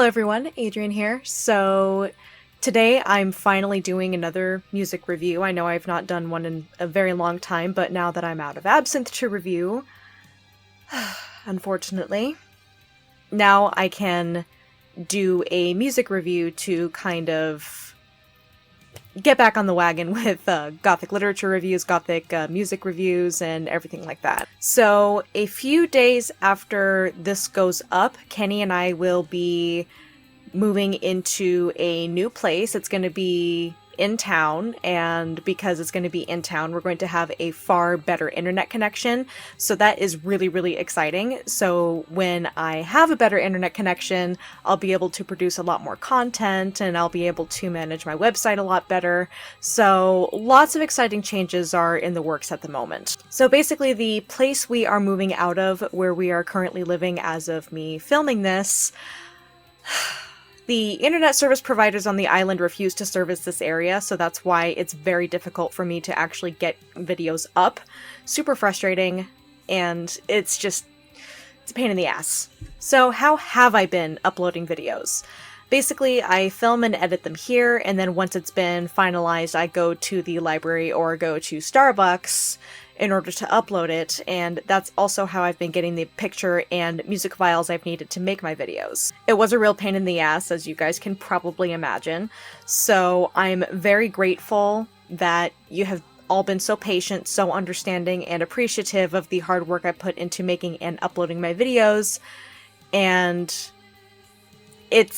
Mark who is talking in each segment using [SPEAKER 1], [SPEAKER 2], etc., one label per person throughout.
[SPEAKER 1] everyone, Adrian here. So today I'm finally doing another music review. I know I've not done one in a very long time, but now that I'm out of absinthe to review, unfortunately, now I can do a music review to kind of get back on the wagon with Gothic literature reviews, Gothic music reviews, and everything like that. So a few days after this goes up, Kenny and I will be moving into a new place. It's going to be in town, and because it's going to be in town, we're going to have a far better internet connection. So that is really, really exciting. So when I have a better internet connection, I'll be able to produce a lot more content, and I'll be able to manage my website a lot better. So lots of exciting changes are in the works at the moment. So basically the place we are moving out of, where we are currently living as of me filming this, the internet service providers on the island refuse to service this area, so that's why it's very difficult for me to actually get videos up. Super frustrating, and it's a pain in the ass. So how have I been uploading videos? Basically, I film and edit them here, and then once it's been finalized, I go to the library or go to Starbucks in order to upload it, and that's also how I've been getting the picture and music files I've needed to make my videos. It was a real pain in the ass, as you guys can probably imagine, so I'm very grateful that you have all been so patient, so understanding, and appreciative of the hard work I put into making and uploading my videos, and it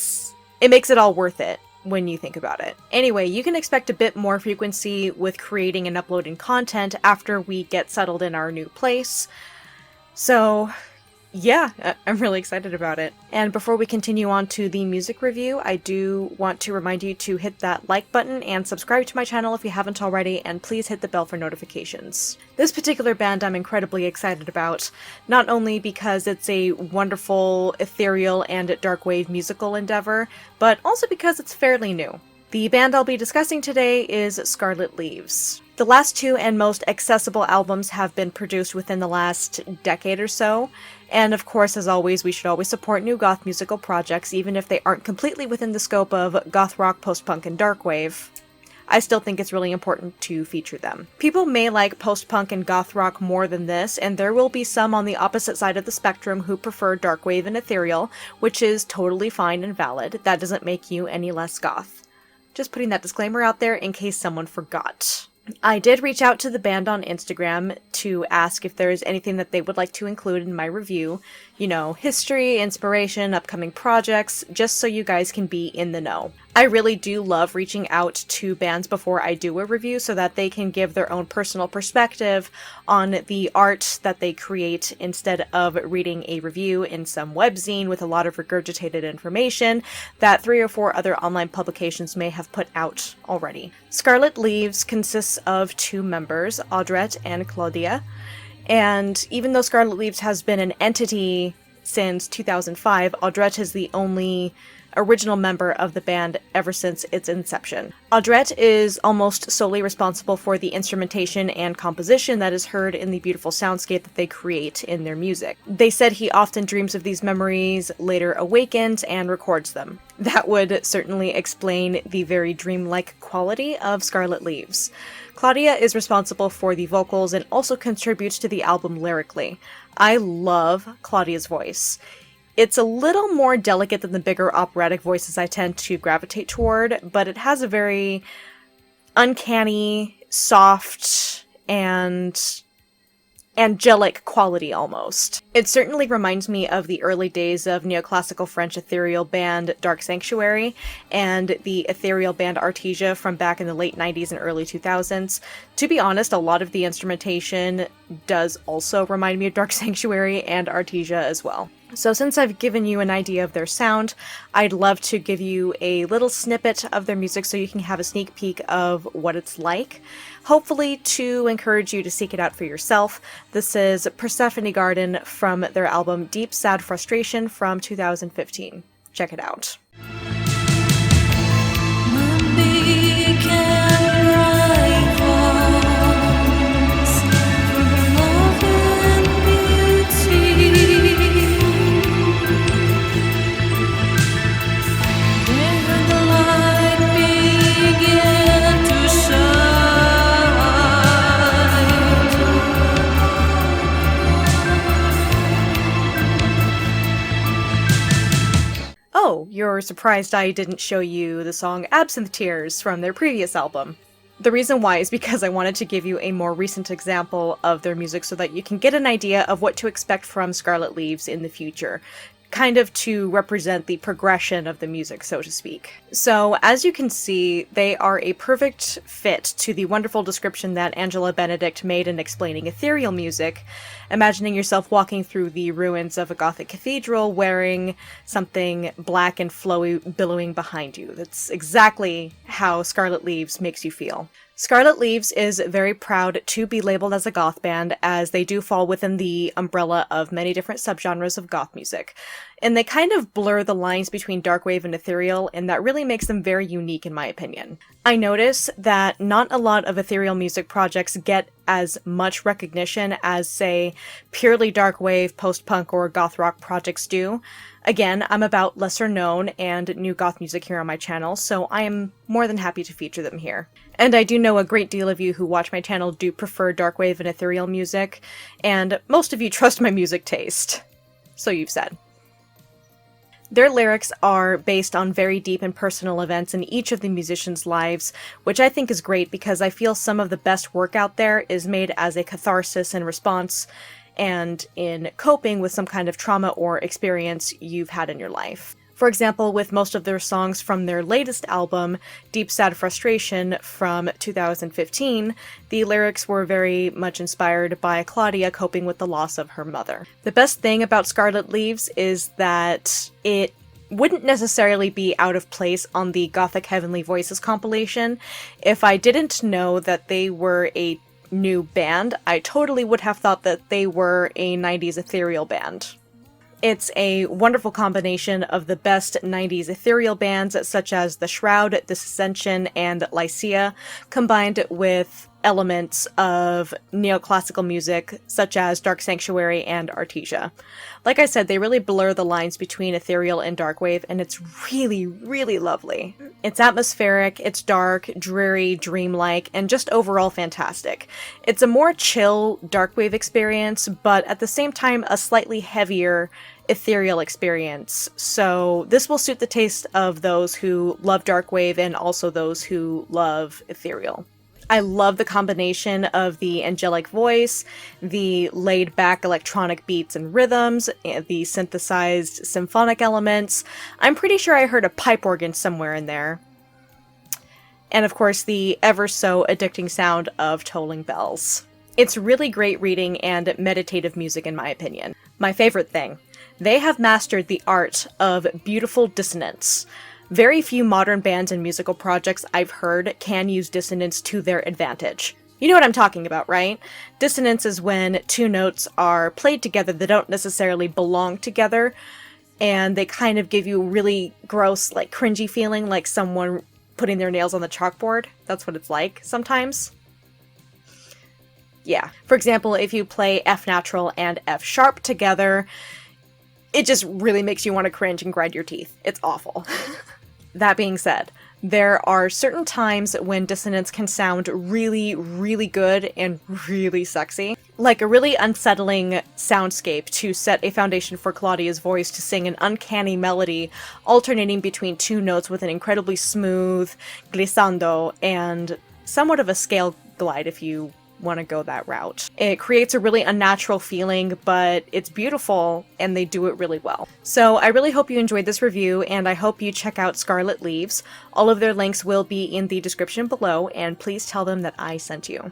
[SPEAKER 1] makes it all worth it when you think about it. Anyway, you can expect a bit more frequency with creating and uploading content after we get settled in our new place. So yeah, I'm really excited about it. And before we continue on to the music review, I do want to remind you to hit that like button and subscribe to my channel if you haven't already, and please hit the bell for notifications. This particular band I'm incredibly excited about, not only because it's a wonderful, ethereal, and darkwave musical endeavor, but also because it's fairly new. The band I'll be discussing today is Scarlet Leaves. The last two and most accessible albums have been produced within the last decade or so, and of course, as always, we should always support new goth musical projects, even if they aren't completely within the scope of goth rock, post-punk, and darkwave. I still think it's really important to feature them. People may like post-punk and goth rock more than this, and there will be some on the opposite side of the spectrum who prefer darkwave and ethereal, which is totally fine and valid. That doesn't make you any less goth. Just putting that disclaimer out there in case someone forgot. I did reach out to the band on Instagram to ask if there is anything that they would like to include in my review. You know, history, inspiration, upcoming projects, just so you guys can be in the know. I really do love reaching out to bands before I do a review so that they can give their own personal perspective on the art that they create instead of reading a review in some webzine with a lot of regurgitated information that 3 or 4 other online publications may have put out already. Scarlet Leaves consists of 2 members, Audra and Claudia, and even though Scarlet Leaves has been an entity since 2005, Audra is the only original member of the band ever since its inception. Audra is almost solely responsible for the instrumentation and composition that is heard in the beautiful soundscape that they create in their music. They said he often dreams of these memories, later awakens, and records them. That would certainly explain the very dreamlike quality of Scarlet Leaves. Claudia is responsible for the vocals and also contributes to the album lyrically. I love Claudia's voice. It's a little more delicate than the bigger operatic voices I tend to gravitate toward, but it has a very uncanny, soft, and angelic quality almost. It certainly reminds me of the early days of neoclassical French ethereal band Dark Sanctuary and the ethereal band Artesia from back in the late 90s and early 2000s. To be honest, a lot of the instrumentation does also remind me of Dark Sanctuary and Artesia as well. So since I've given you an idea of their sound, I'd love to give you a little snippet of their music so you can have a sneak peek of what it's like, hopefully to encourage you to seek it out for yourself. This is Persephone Garden from their album Deep Sad Frustration from 2015. Check it out. you're surprised I didn't show you the song Absinthe Tears from their previous album. The reason why is because I wanted to give you a more recent example of their music so that you can get an idea of what to expect from Scarlet Leaves in the future, kind of to represent the progression of the music, so to speak. So, as you can see, they are a perfect fit to the wonderful description that Angela Benedict made in explaining ethereal music, imagining yourself walking through the ruins of a Gothic cathedral wearing something black and flowy billowing behind you. That's exactly how Scarlet Leaves makes you feel. Scarlet Leaves is very proud to be labeled as a goth band, as they do fall within the umbrella of many different subgenres of goth music. And they kind of blur the lines between darkwave and ethereal, and that really makes them very unique in my opinion. I notice that not a lot of ethereal music projects get as much recognition as, say, purely darkwave, post-punk, or goth rock projects do. Again, I'm about lesser known and new goth music here on my channel, so I am more than happy to feature them here. And I do know a great deal of you who watch my channel do prefer darkwave and ethereal music, and most of you trust my music taste. So you've said. Their lyrics are based on very deep and personal events in each of the musicians' lives, which I think is great because I feel some of the best work out there is made as a catharsis in response and in coping with some kind of trauma or experience you've had in your life. For example, with most of their songs from their latest album, Deep Sad Frustration from 2015, the lyrics were very much inspired by Claudia coping with the loss of her mother. The best thing about Scarlet Leaves is that it wouldn't necessarily be out of place on the Gothic Heavenly Voices compilation. If I didn't know that they were a new band, I totally would have thought that they were a 90s ethereal band. It's a wonderful combination of the best 90s ethereal bands such as The Shroud, Disascension, and Lycia, combined with elements of neoclassical music such as Dark Sanctuary and Artesia. Like I said, they really blur the lines between ethereal and darkwave, and it's really, really lovely. It's atmospheric, it's dark, dreary, dreamlike, and just overall fantastic. It's a more chill darkwave experience, but at the same time a slightly heavier ethereal experience. So this will suit the taste of those who love darkwave and also those who love ethereal. I love the combination of the angelic voice, the laid-back electronic beats and rhythms, and the synthesized symphonic elements. I'm pretty sure I heard a pipe organ somewhere in there. And of course, the ever-so addicting sound of tolling bells. It's really great reading and meditative music in my opinion. My favorite thing, they have mastered the art of beautiful dissonance. Very few modern bands and musical projects I've heard can use dissonance to their advantage. You know what I'm talking about, right? Dissonance is when two notes are played together that don't necessarily belong together, and they kind of give you a really gross, like cringy feeling, like someone putting their nails on the chalkboard. That's what it's like sometimes. Yeah. For example, if you play F natural and F sharp together, it just really makes you want to cringe and grind your teeth. It's awful. That being said, there are certain times when dissonance can sound really, really good and really sexy. Like a really unsettling soundscape to set a foundation for Claudia'S voice to sing an uncanny melody alternating between two notes with an incredibly smooth glissando and somewhat of a scale glide if you want to go that route. It creates a really unnatural feeling, but it's beautiful and they do it really well. So I really hope you enjoyed this review, and I hope you check out Scarlet Leaves. All of their links will be in the description below, and please tell them that I sent you.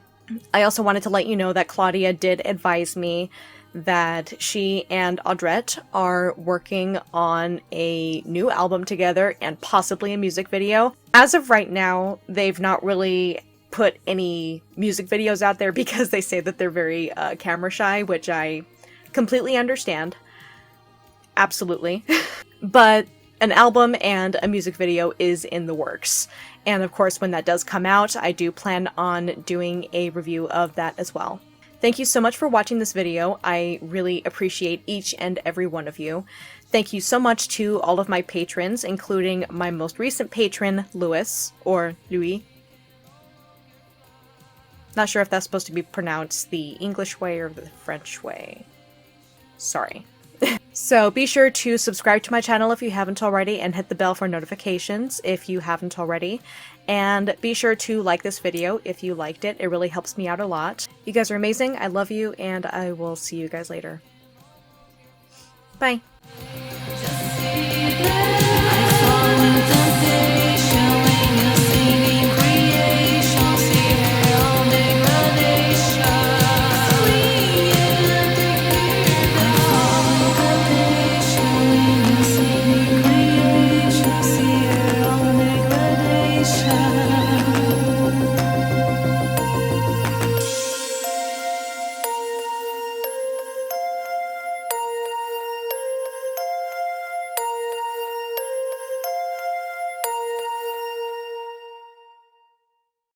[SPEAKER 1] I also wanted to let you know that Claudia did advise me that she and Audra are working on a new album together and possibly a music video. As of right now, they've not really put any music videos out there because they say that they're very camera shy, which I completely understand. Absolutely. But an album and a music video is in the works. And of course, when that does come out, I do plan on doing a review of that as well. Thank you so much for watching this video. I really appreciate each and every one of you. Thank you so much to all of my patrons, including my most recent patron, Louis, or Louis. Not sure if that's supposed to be pronounced the English way or the French way. Sorry. So be sure to subscribe to my channel if you haven't already, and hit the bell for notifications if you haven't already. And be sure to like this video if you liked it. It really helps me out a lot. You guys are amazing. I love you, and I will see you guys later. Bye.